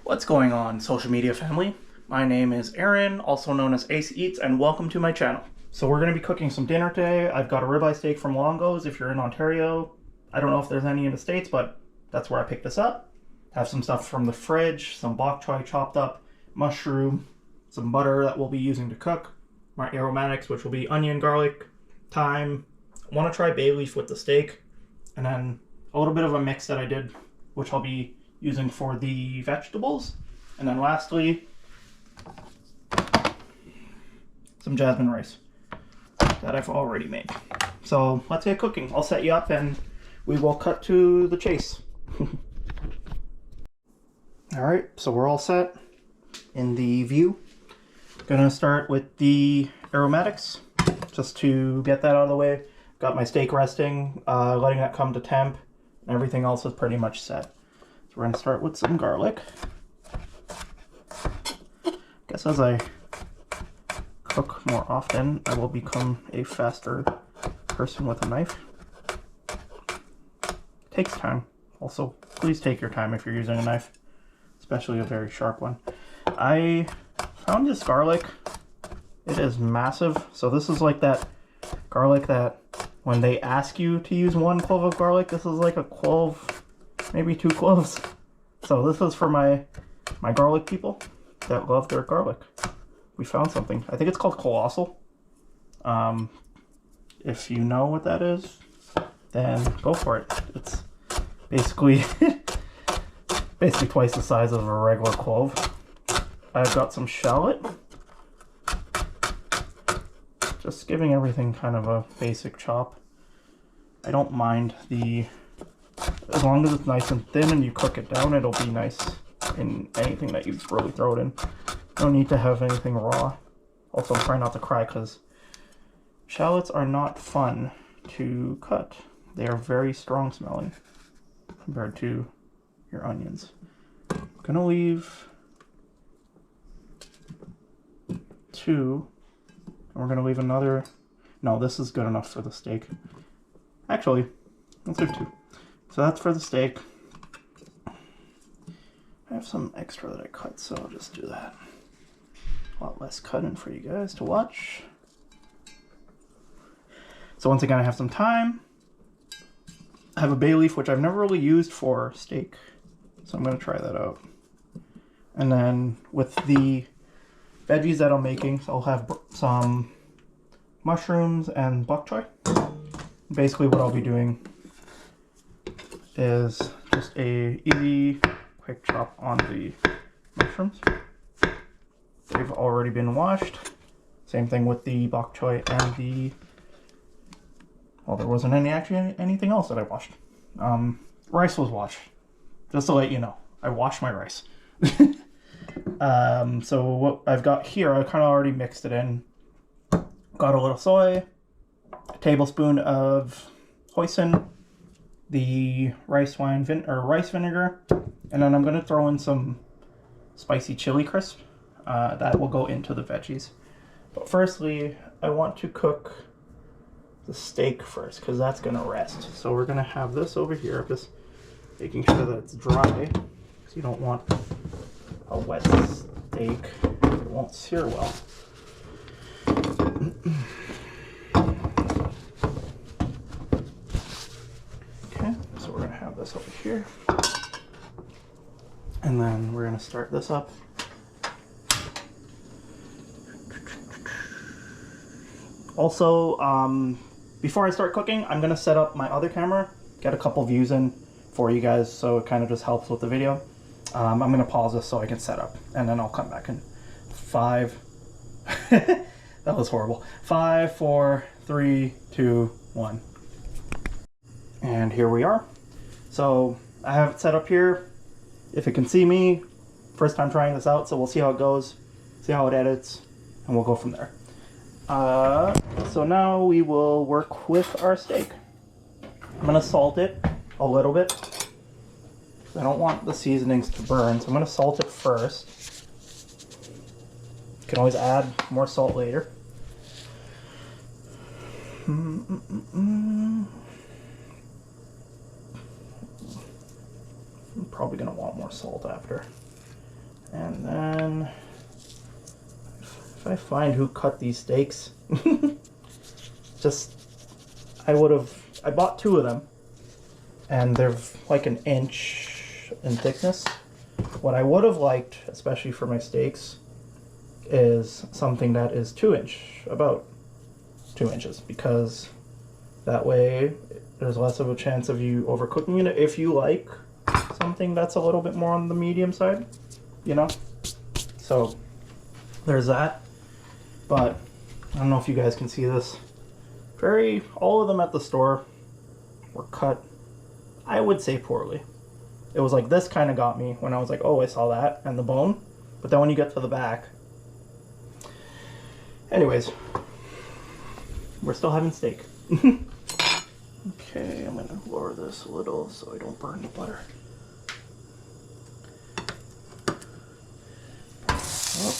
What's going on, social media family? My name is Aaron, also known as Ace Eats, and welcome to my channel. So we're going to be cooking some dinner today. I've got a ribeye steak from Longo's if you're in Ontario. I don't know if there's any in the States, but that's where I picked this up. Have some stuff from the fridge, some bok choy chopped up, mushroom, some butter that we'll be using to cook, my aromatics, which will be onion, garlic, thyme. I want to try bay leaf with the steak, and then a little bit of a mix that I did, which I'll be using for the vegetables. And then lastly, some jasmine rice that I've already made. So let's get cooking. I'll set you up and we will cut to the chase. Alright, so we're all set in the view. Gonna start with the aromatics, just to get that out of the way. Got my steak resting, letting that come to temp, and everything else is pretty much set. So we're gonna start with some garlic. Guess as I cook more often, I will become a faster person with a knife. Takes time. Also, please take your time if you're using a knife, especially a very sharp one. I found this garlic. It is massive. So this is like that garlic that when they ask you to use 1 clove of garlic, this is like a clove, maybe 2 cloves. So this is for my garlic people that love their garlic. We found something. I think it's called colossal. If you know what that is, then go for it. It's basically twice the size of a regular clove. I've got some shallot. Just giving everything kind of a basic chop. I don't mind as long as it's nice and thin and you cook it down, it'll be nice in anything that you really throw it in. No need to have anything raw. Also, I'm trying not to cry because shallots are not fun to cut. They are very strong smelling compared to your onions. I'm gonna leave 2. And we're gonna leave another. No, this is good enough for the steak. Actually, let's leave 2. So that's for the steak. I have some extra that I cut, so I'll just do that. A lot less cutting for you guys to watch. So once again, I have some thyme. I have a bay leaf, which I've never really used for steak, so I'm going to try that out. And then with the veggies that I'm making, so I'll have some mushrooms and bok choy. Basically what I'll be doing is just a easy quick chop on the mushrooms. They've already been washed. Same thing with the bok choy and the, well, there wasn't anything else that I washed. Rice was washed, just to let you know. I washed my rice. So what I've got here, I kind of already mixed it in. Got a little soy, a tablespoon of hoisin, the rice vinegar, and then I'm going to throw in some spicy chili crisp. That will go into the veggies. But firstly, I want to cook the steak first because that's going to rest. So we're going to have this over here, just making sure that it's dry because you don't want a wet steak. It won't sear well. Okay, so we're going to have this over here. And then we're going to start this up. Also, before I start cooking, I'm going to set up my other camera, get a couple views in for you guys, so it kind of just helps with the video. I'm going to pause this so I can set up, and then I'll come back in 5. That was horrible. 5, 4, 3, 2, 1. And here we are. So I have it set up here. If it can see me, first time trying this out, so we'll see how it goes, see how it edits, and we'll go from there. So now we will work with our steak. I'm going to salt it a little bit. I don't want the seasonings to burn, so I'm going to salt it first. You can always add more salt later. I'm probably going to want more salt after. And then if I find who cut these steaks, I bought 2 of them, and they're like an inch in thickness. What I would have liked, especially for my steaks, is something that is 2 inch, about 2 inches, because that way there's less of a chance of you overcooking it if you like something that's a little bit more on the medium side, you know? So there's that. But I don't know if you guys can see this. All of them at the store were cut, I would say, poorly. It was like this kind of got me when I was like, oh, I saw that and the bone. But then when you get to the back. Anyways, we're still having steak. Okay, I'm gonna lower this a little so I don't burn the butter. Oh.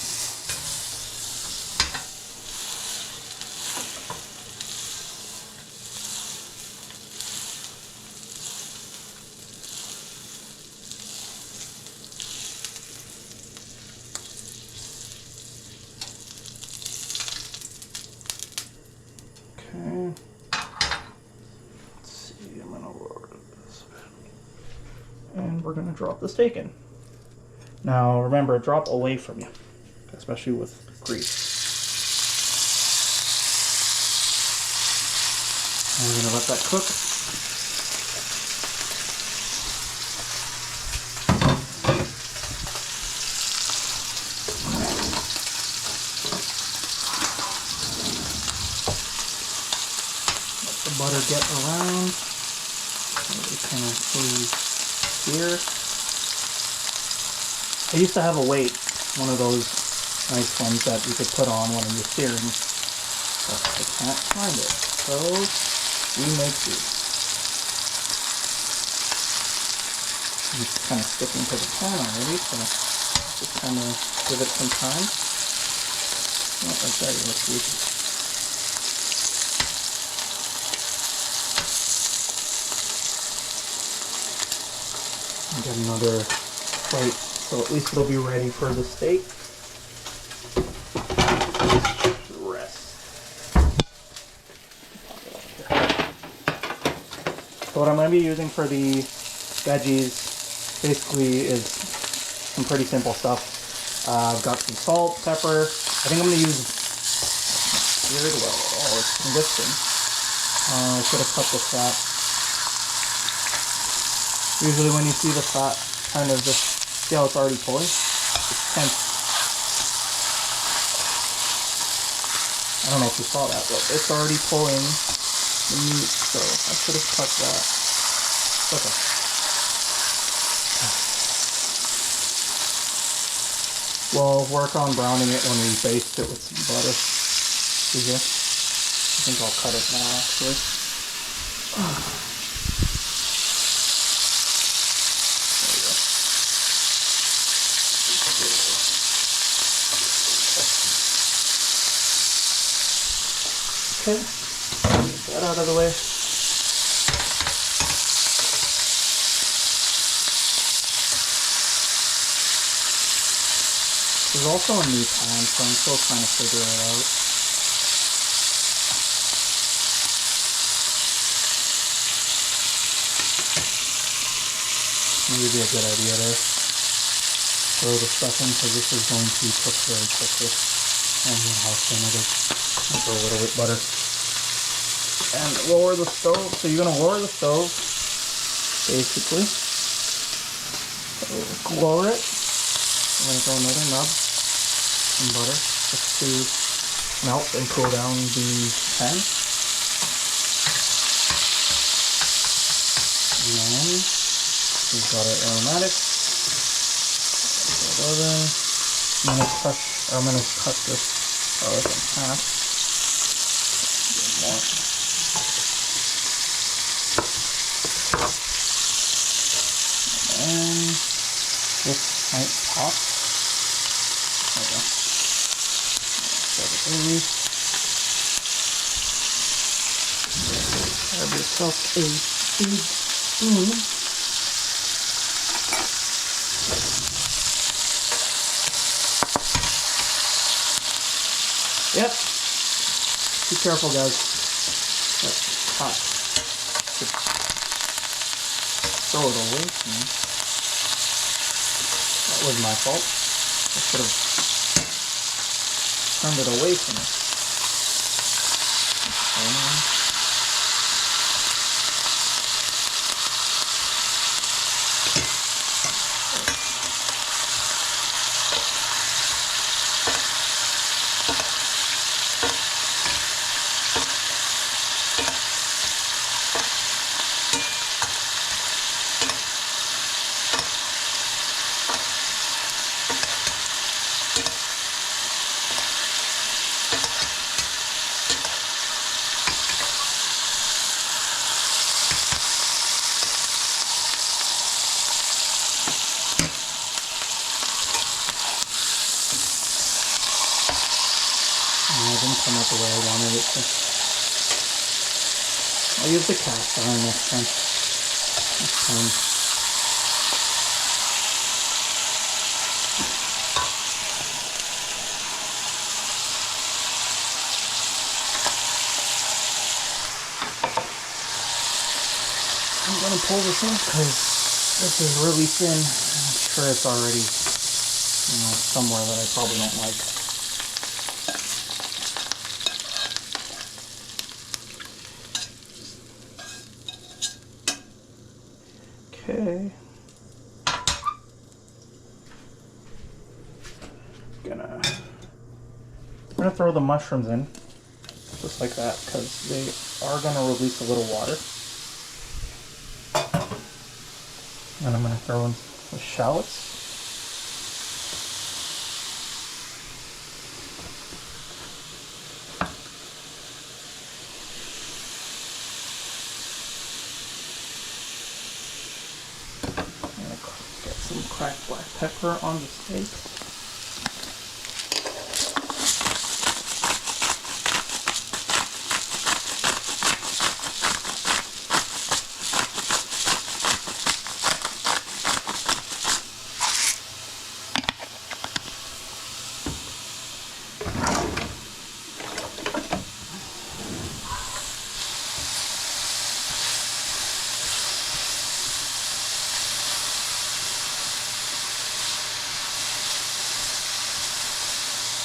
Okay. Let's see, I'm gonna lower this a bit. And we're gonna drop the steak in. Now remember, drop away from you, especially with grease. And we're gonna let that cook. Butter get around. It kind of slowly sear. I used to have a weight, one of those nice ones that you could put on when you're searing, but I can't find it, so we make do. It's kind of sticking to the pan already, so just kind of give it some time. Not like that, you look good. Get another plate, so at least it'll be ready for the steak. Rest. So what I'm going to be using for the veggies basically is some pretty simple stuff. I've got some salt, pepper. I think I'm going to use seared well. Oh, it's conviction. I should have cut the fat. Usually when you see the fat kind of just, see how it's already pulling? It's tense. I don't know if you saw that, but it's already pulling the meat, so I should have cut that. Okay. We'll work on browning it when we baste it with some butter. See here? I think I'll cut it now, actually. Okay, get that out of the way. There's also a new pan, so I'm still trying to figure it out. Maybe be a good idea to throw the stuff in, because this is going to cook very quickly. I don't know how thin it is. I'll throw a little bit of butter. And lower the stove. So you're going to lower the stove, basically. So lower it. I'm going to throw another nub and butter just to melt and cool down the pan. And then we've got our aromatics. I'm going to cut this garlic in half. More. And this might pop. There we go. Grab yourself a big spoon. Yep. Be careful, guys. That's hot. Just throw it away from me. That was my fault. I should have turned it away from me. It didn't come out the way I wanted it to. I'll use the cast iron next time. I'm gonna pull this in because this is really thin. I'm sure it's already, somewhere that I probably don't like. Okay. I'm gonna throw the mushrooms in just like that because they are gonna release a little water. And I'm gonna throw in the shallots. Get some cracked black pepper on the steak.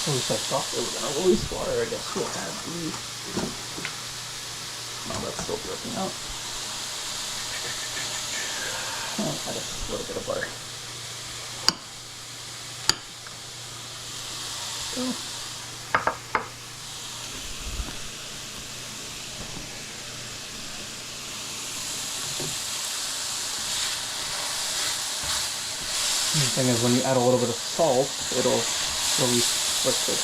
At least I thought they were going to release water. I guess we'll add the... No, that's still dripping out. I'll add a little bit of butter. Go. The thing is, when you add a little bit of salt, it'll release liquid.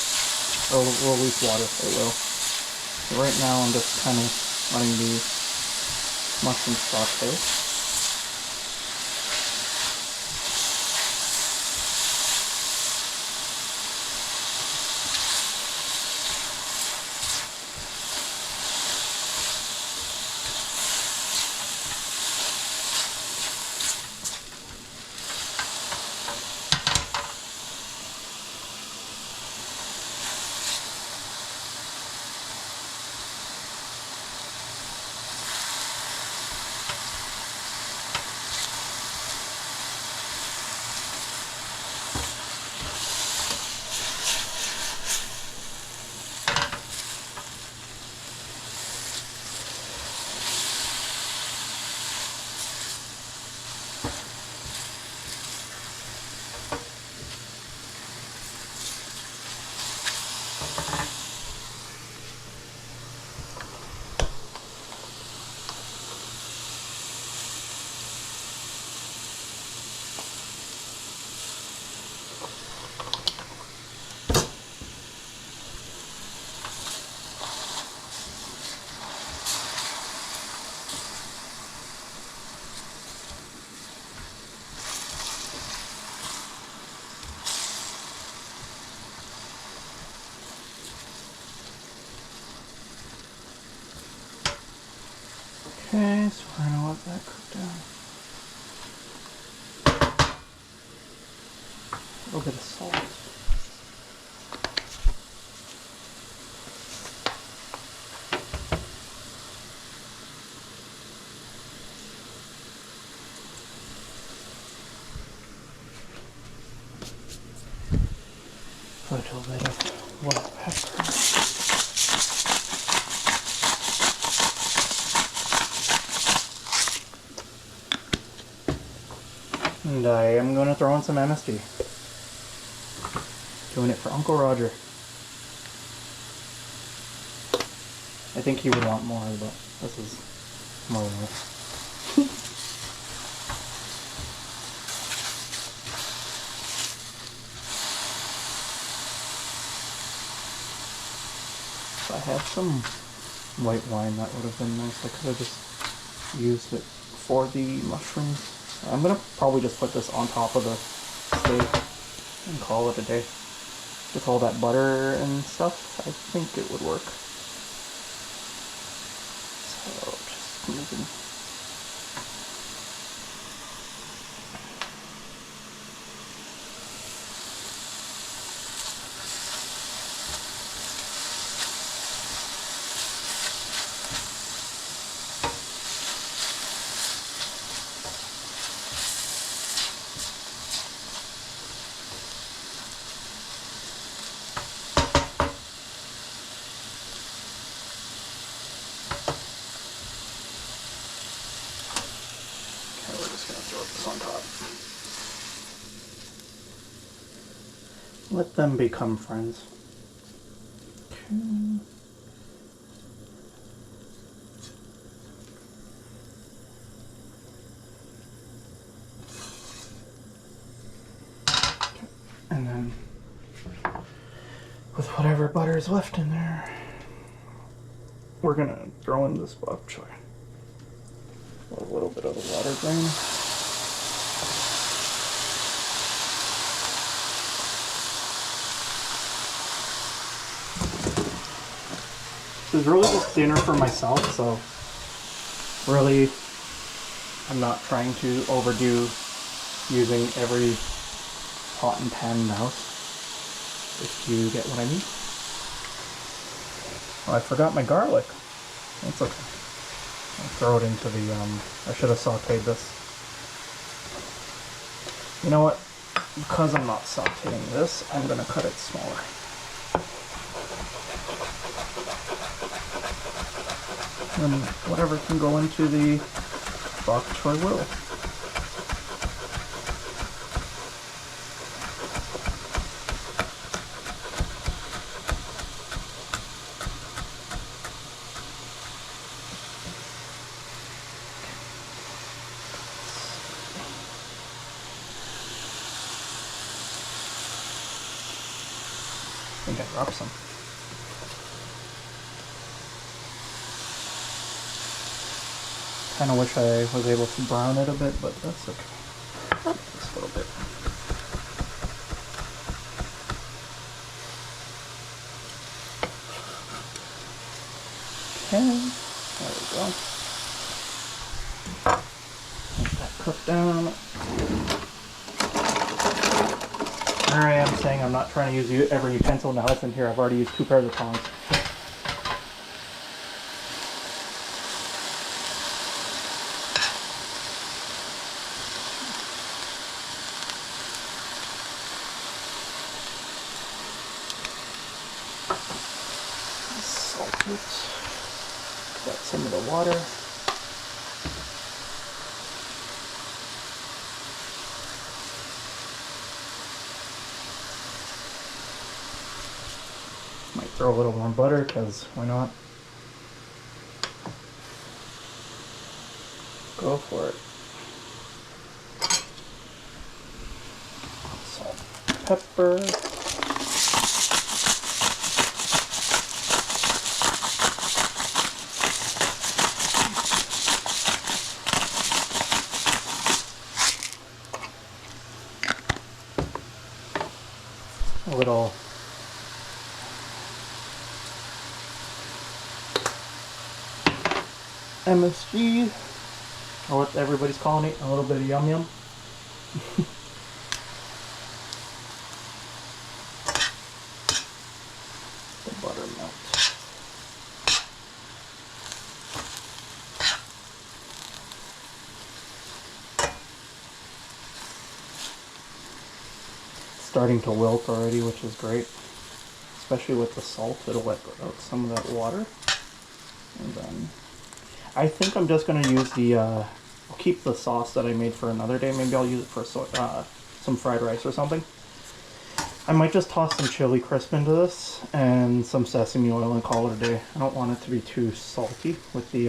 Or release water, it will. So right now I'm just kind of letting the mushroom saute. Okay, so we're gonna let that cook down. A little bit of salt. Put a little bit of white pepper. And I am going to throw in some MSG. Doing it for Uncle Roger. I think he would want more, but this is more than enough. If I had some white wine, that would have been nice. I could have just used it for the mushrooms. I'm gonna probably just put this on top of the steak and call it a day. With all that butter and stuff, I think it would work. So just moving. We're just going to throw this on top. Let them become friends. Okay. And then, with whatever butter is left in there, we're going to throw in this bok choy. A little bit of the water drain. This is really just dinner for myself, so really I'm not trying to overdo using every pot and pan mouse, if you get what I mean. Oh, I forgot my garlic. That's okay. I'll throw it into the, I should have sauteed this. You know what? Because I'm not sauteing this, I'm going to cut it smaller. And whatever can go into the bok choy will. I think I dropped some. Kind of wish I was able to brown it a bit, but that's okay. Just a little bit. Okay, there we go. Let that cook down. Here I am saying I'm not trying to use every utensil in the house, and here I've already used 2 pairs of tongs. Salt it. Got some of the water. Might throw a little more butter, because why not? Go for it. Salt, pepper. A little MSG, or what everybody's calling it, a little bit of yum yum. The butter melt. starting to wilt already, which is great. Especially with the salt, it'll let out some of that water. And then I think I'm just gonna use the, I'll keep the sauce that I made for another day. Maybe I'll use it for some fried rice or something. I might just toss some chili crisp into this and some sesame oil and call it a day. I don't want it to be too salty with the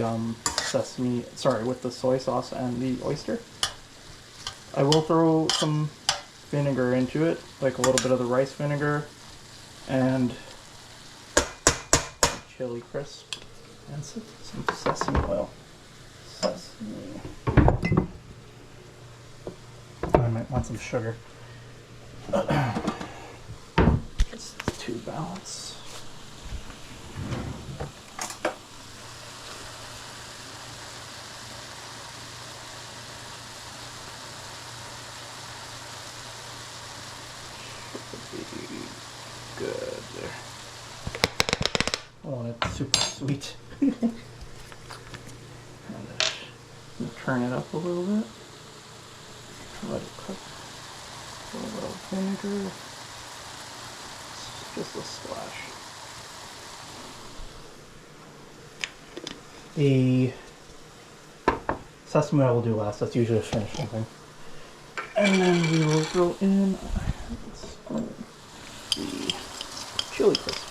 with the soy sauce and the oyster. I will throw some vinegar into it, like a little bit of the rice vinegar and chili crisp and some sesame oil. Sesame. I might want some sugar. Just to balance. Should be good there. I want it super sweet. And turn it up a little bit. Let it cook. A little bit of vinegar. Just a splash. The sesame oil will do last. That's usually a finishing thing. And then we will throw in the chili crisp.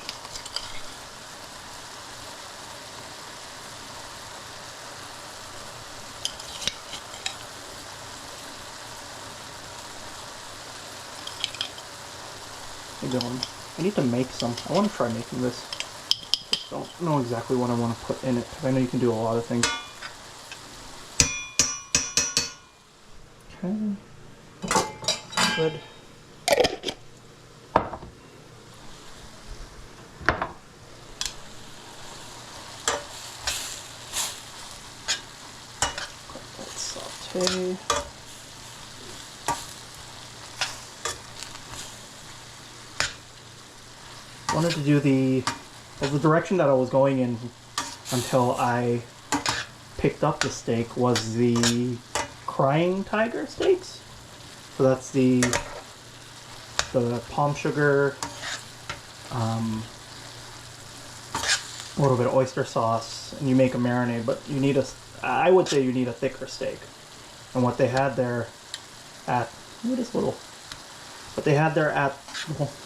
I need to make some. I want to try making this. Just don't know exactly what I want to put in it because I know you can do a lot of things. Okay. Good. Let that saute. Wanted to do the direction that I was going in until I picked up the steak was the Crying Tiger steaks. So that's the palm sugar, a little bit of oyster sauce, and you make a marinade. But you need I would say you need a thicker steak. And what they had there at what they had there at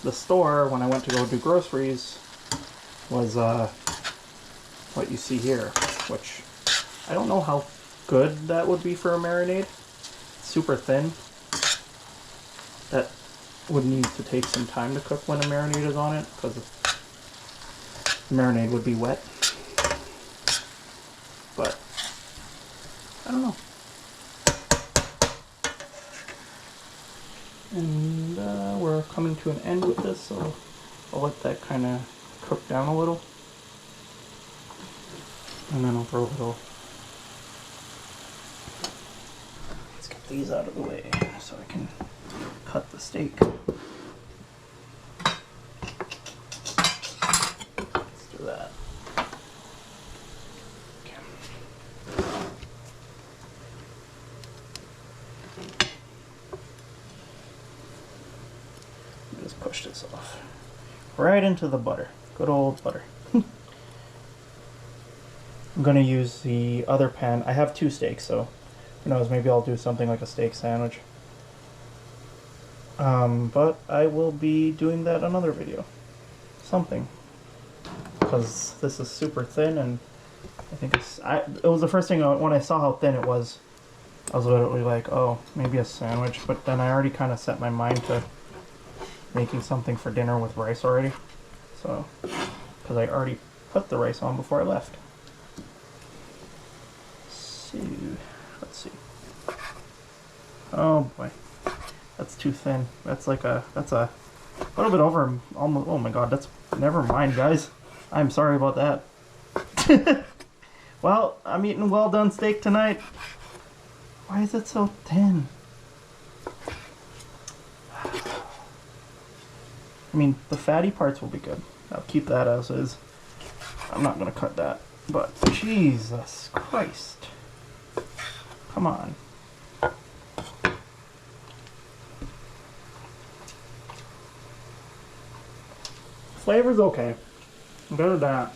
the store when I went to go do groceries was what you see here, which I don't know how good that would be for a marinade. Super thin. That would need to take some time to cook when a marinade is on it because the marinade would be wet. But I don't know. And we're coming to an end with this, so I'll let that kind of cook down a little. And then I'll throw it all. Let's get these out of the way so I can cut the steak. Let's do that. Just push this off. Right into the butter. Good old butter. I'm going to use the other pan. I have two steaks, so who knows, maybe I'll do something like a steak sandwich. But I will be doing that in another video. Something. Because this is super thin, and I think it was the first thing when I saw how thin it was, I was literally like, oh, maybe a sandwich. But then I already kind of set my mind to making something for dinner with rice already. So, because I already put the rice on before I left. So, let's see. Oh boy, that's too thin. That's a little bit over almost. Oh my god, that's, never mind guys. I'm sorry about that. Well, I'm eating well done steak tonight. Why is it so thin? I mean, the fatty parts will be good. I'll keep that as is. I'm not gonna cut that, but Jesus Christ. Come on. Flavor's okay. Better than that.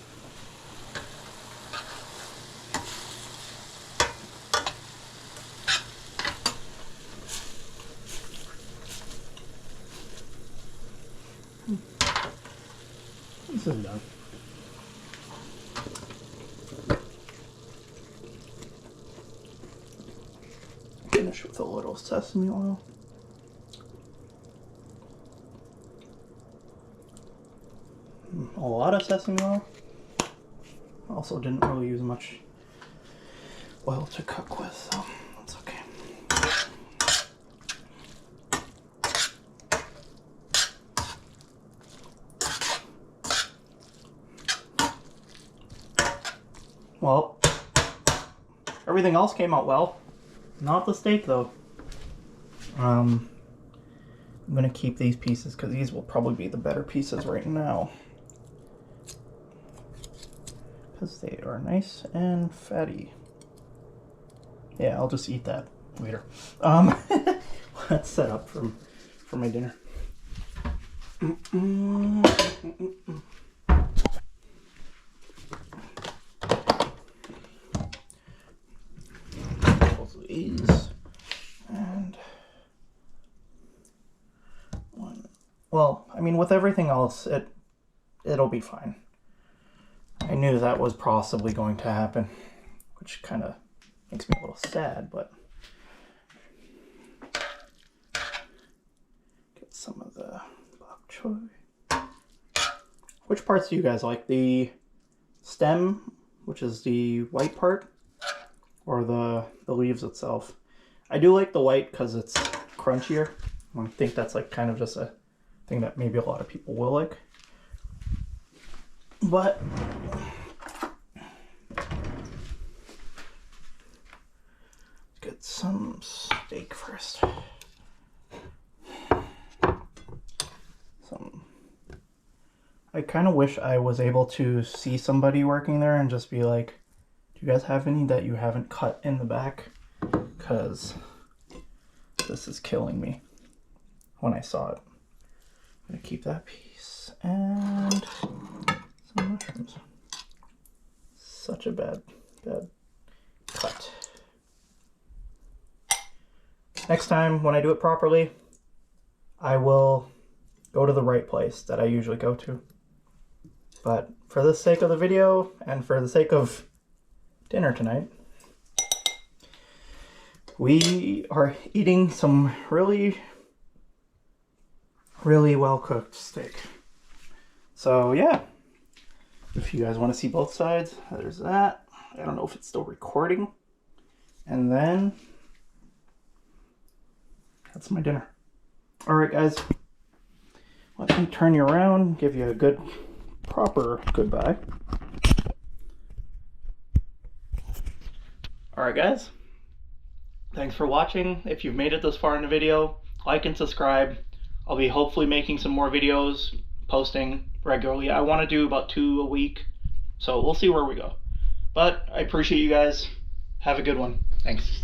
This is done. Finish with a little sesame oil. A lot of sesame oil. Also didn't really use much oil to cook with, so that's okay. Well, everything else came out well. Not the steak though. I'm gonna keep these pieces because these will probably be the better pieces right now. Because they are nice and fatty. Yeah, I'll just eat that later. Let's set up for my dinner. These and one. Well, I mean, with everything else, it'll be fine. I knew that was possibly going to happen, which kind of makes me a little sad, but get some of the bok choy. Which parts do you guys like? The stem, which is the white part, or the leaves itself? I do like the white because it's crunchier. I think that's like kind of just a thing that maybe a lot of people will like. But get some steak first. I kind of wish I was able to see somebody working there and just be like, do you guys have any that you haven't cut in the back? Because this is killing me when I saw it. I'm going to keep that piece and some mushrooms. Such a bad cut. Next time when I do it properly, I will go to the right place that I usually go to. But for the sake of the video and for the sake of dinner tonight, we are eating some really well cooked steak. So yeah, if you guys want to see both sides, there's that. I don't know if it's still recording. And then that's my dinner. All right, guys, let me turn you around, give you a good proper goodbye. Alright guys, thanks for watching. If you've made it this far in the video, like and subscribe. I'll be hopefully making some more videos, posting regularly. I want to do about 2 a week, so we'll see where we go. But I appreciate you guys. Have a good one. Thanks.